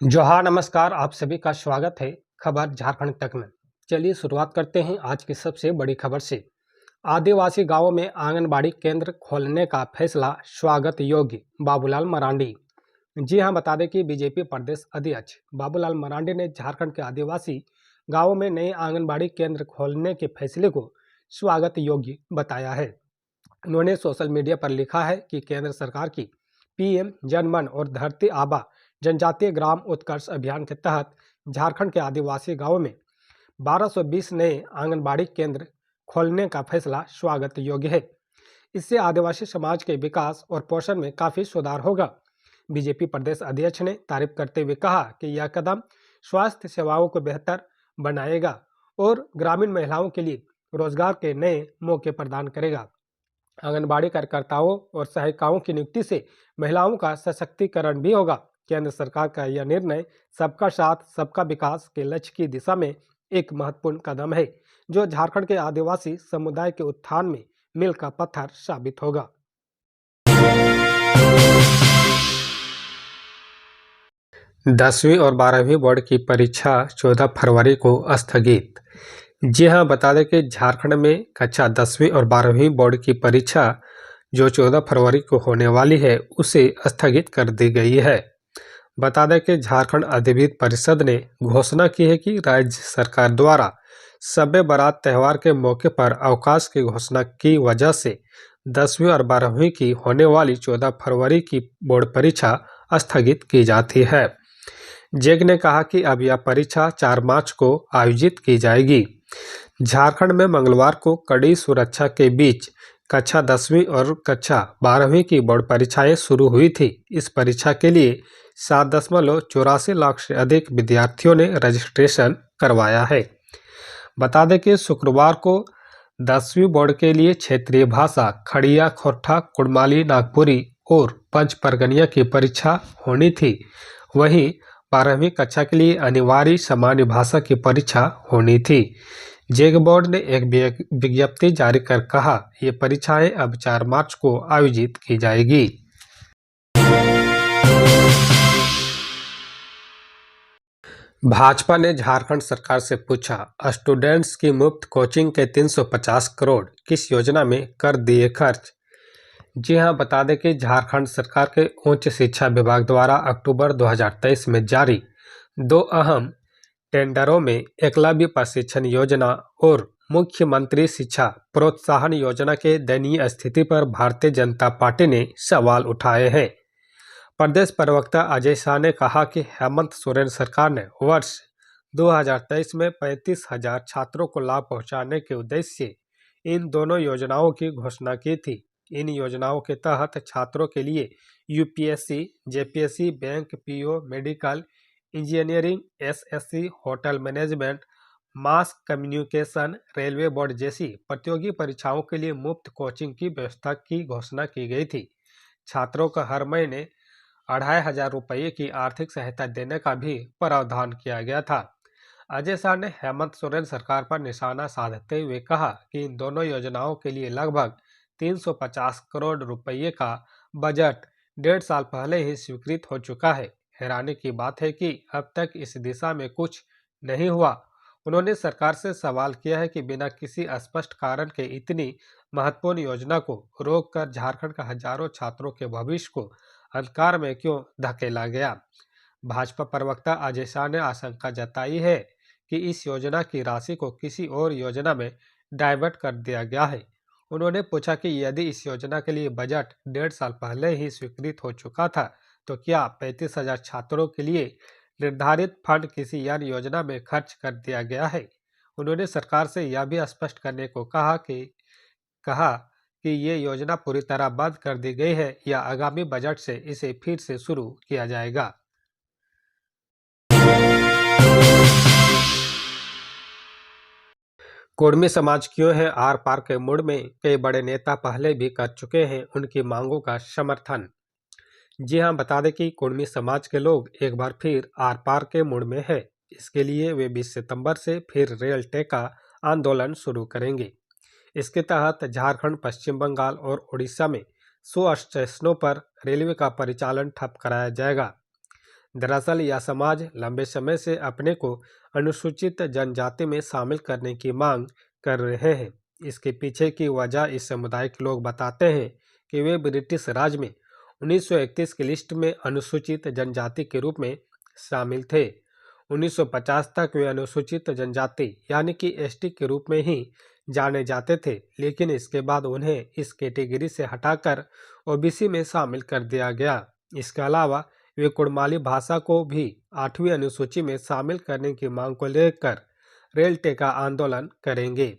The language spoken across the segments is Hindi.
जोहार नमस्कार, आप सभी का स्वागत है खबर झारखंड तक में। चलिए शुरुआत करते हैं आज की सबसे बड़ी खबर से। आदिवासी गांवों में आंगनबाड़ी केंद्र खोलने का फैसला स्वागत योग्य, बाबूलाल मरांडी। जी हां, बता दें कि बीजेपी प्रदेश अध्यक्ष बाबूलाल मरांडी ने झारखंड के आदिवासी गांवों में नए आंगनबाड़ी केंद्र खोलने के फैसले को स्वागत योग्य बताया है। उन्होंने सोशल मीडिया पर लिखा है कि केंद्र सरकार की पीएम जनमन और धरती आबा जनजातीय ग्राम उत्कर्ष अभियान के तहत झारखंड के आदिवासी गांवों में 1220 नए आंगनबाड़ी केंद्र खोलने का फैसला स्वागत योग्य है। इससे आदिवासी समाज के विकास और पोषण में काफी सुधार होगा। बीजेपी प्रदेश अध्यक्ष ने तारीफ करते हुए कहा कि यह कदम स्वास्थ्य सेवाओं को बेहतर बनाएगा और ग्रामीण महिलाओं के लिए रोजगार के नए मौके प्रदान करेगा। आंगनबाड़ी कार्यकर्ताओं और सहायिकाओं की नियुक्ति से महिलाओं का सशक्तिकरण भी होगा। केंद्र सरकार का यह निर्णय सबका साथ सबका विकास के लक्ष्य की दिशा में एक महत्वपूर्ण कदम है, जो झारखंड के आदिवासी समुदाय के उत्थान में मील का पत्थर साबित होगा। 10वीं और 12वीं बोर्ड की परीक्षा 14 फरवरी को स्थगित। जी हां, बता दें कि झारखंड में कक्षा 10वीं और 12वीं बोर्ड की परीक्षा जो 14 फरवरी को होने वाली है, उसे स्थगित कर दी गई है। बता दें कि झारखंड अधिविद्य परिषद ने घोषणा की है कि राज्य सरकार द्वारा शब बारात त्यौहार के मौके पर अवकाश की घोषणा की वजह से 10वीं और 12वीं की होने वाली 14 फरवरी की बोर्ड परीक्षा स्थगित की जाती है। जेग ने कहा कि अब यह परीक्षा 4 मार्च को आयोजित की जाएगी। झारखंड में मंगलवार को कड़ी सुरक्षा के बीच कक्षा 10वीं और कक्षा 12वीं की बोर्ड परीक्षाएं शुरू हुई थी। इस परीक्षा के लिए 7.84 लाख से अधिक विद्यार्थियों ने रजिस्ट्रेशन करवाया है। बता दें कि शुक्रवार को 10वीं बोर्ड के लिए क्षेत्रीय भाषा खड़िया, खोरठा, कुड़माली, नागपुरी और पंच परगनिया की परीक्षा होनी थी। वहीं 12वीं कक्षा के लिए अनिवार्य सामान्य भाषा की परीक्षा होनी थी। जेग बोर्ड ने एक विज्ञप्ति जारी कर कहा, ये परीक्षाएं अब 4 मार्च को आयोजित की जाएगी। भाजपा ने झारखंड सरकार से पूछा, स्टूडेंट्स की मुफ्त कोचिंग के 350 करोड़ किस योजना में कर दिए खर्च। जी हां, बता दें कि झारखंड सरकार के उच्च शिक्षा विभाग द्वारा अक्टूबर 2023 में जारी 2 अहम टेंडरों में एकलव्य प्रशिक्षण योजना और मुख्यमंत्री शिक्षा प्रोत्साहन योजना के दयनीय स्थिति पर भारतीय जनता पार्टी ने सवाल उठाए हैं। प्रदेश प्रवक्ता अजय शाह ने कहा कि हेमंत सोरेन सरकार ने वर्ष 2023 में 35,000 छात्रों को लाभ पहुंचाने के उद्देश्य से इन दोनों योजनाओं की घोषणा की थी। इन योजनाओं के तहत छात्रों के लिए UPSC, JPSC, bank, PO, medical engineering, SSC, hotel management, mass communication, railway board जैसी प्रतियोगी परीक्षाओं के लिए मुफ्त कोचिंग की व्यवस्था की घोषणा की गई थी। छात्रों को हर महीने 2,500 रुपये की आर्थिक सहायता देने का भी प्रावधान किया गया था। अजय शाह ने हेमंत सोरेन सरकार पर निशाना साधते हुए कहा कि इन दोनों योजनाओं के लिए लगभग 350 करोड़ रुपये का बजट 1.5 साल पहले ही स्वीकृत हो चुका है। हैरानी की बात है कि अब तक इस दिशा में कुछ नहीं हुआ। उन्होंने सरकार से सवाल किया है कि बिना किसी स्पष्ट कारण के इतनी महत्वपूर्ण योजना को रोककर झारखंड का हजारों छात्रों के भविष्य को अंधकार में क्यों धकेला गया। भाजपा प्रवक्ता अजय शाह ने आशंका जताई है कि इस योजना की राशि को किसी और योजना में डाइवर्ट कर दिया गया है। उन्होंने पूछा कि यदि इस योजना के लिए बजट 1.5 साल पहले ही स्वीकृत हो चुका था, तो क्या 35,000 छात्रों के लिए निर्धारित फंड किसी अन्य योजना में खर्च कर दिया गया है। उन्होंने सरकार से यह भी स्पष्ट करने को कहा कि ये योजना पूरी तरह बंद कर दी गई है या आगामी बजट से इसे फिर से शुरू किया जाएगा। कुर्मी समाज क्यों है आर पार के मूड में, कई बड़े नेता पहले भी कर चुके हैं उनकी मांगों का समर्थन। जी हां, बता दें कि कुर्मी समाज के लोग एक बार फिर आर पार के मूड में है। इसके लिए वे 20 सितंबर से फिर रेल टेका आंदोलन शुरू करेंगे। इसके तहत झारखंड, पश्चिम बंगाल और उड़ीसा में 100 स्टेशनों पर रेलवे का परिचालन ठप कराया जाएगा। दरअसल यह समाज लंबे समय से अपने को अनुसूचित जनजाति में शामिल करने की मांग कर रहे हैं। इसके पीछे की वजह इस समुदाय के लोग बताते हैं कि वे ब्रिटिश राज में 1931 की लिस्ट में अनुसूचित जनजाति के रूप में शामिल थे। 1950 तक वे अनुसूचित जनजाति यानी कि एसटी के रूप में ही जाने जाते थे, लेकिन इसके बाद उन्हें इस कैटेगरी से हटाकर ओबीसी में शामिल कर दिया गया। इसके अलावा वे कुड़माली भाषा को भी 8वीं अनुसूची में शामिल करने की मांग को लेकर रेल टेका आंदोलन करेंगे।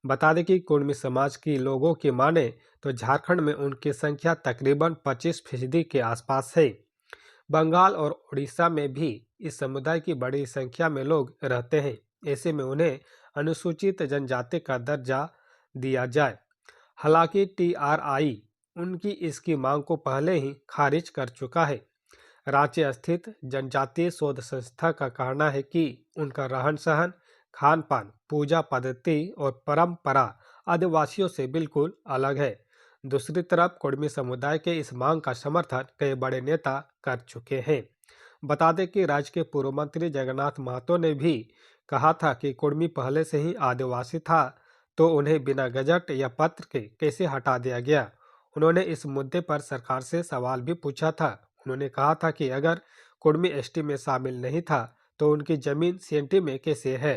बता दें कि कुर्मी समाज की लोगों की माने तो झारखंड में उनकी संख्या तकरीबन 25% के आसपास है। बंगाल और उड़ीसा में भी इस समुदाय की बड़ी संख्या में लोग रहते हैं। ऐसे में उन्हें अनुसूचित जनजाति का दर्जा दिया जाए। हालांकि टीआरआई उनकी इसकी मांग को पहले ही खारिज कर चुका है। रांची स्थित जनजातीय शोध संस्था का कहना है कि उनका रहन सहन, खान पान, पूजा पद्धति और परंपरा आदिवासियों से बिल्कुल अलग है। दूसरी तरफ कुर्मी समुदाय के इस मांग का समर्थन कई बड़े नेता कर चुके हैं। बता दें कि राज्य के पूर्व मंत्री जगन्नाथ महतो ने भी कहा था कि कुर्मी पहले से ही आदिवासी था, तो उन्हें बिना गजट या पत्र के कैसे हटा दिया गया। उन्होंने इस मुद्दे पर सरकार से सवाल भी पूछा था। उन्होंने कहा था कि अगर कुर्मी एसटी में शामिल नहीं था तो उनकी जमीन सीएनटी में कैसे है।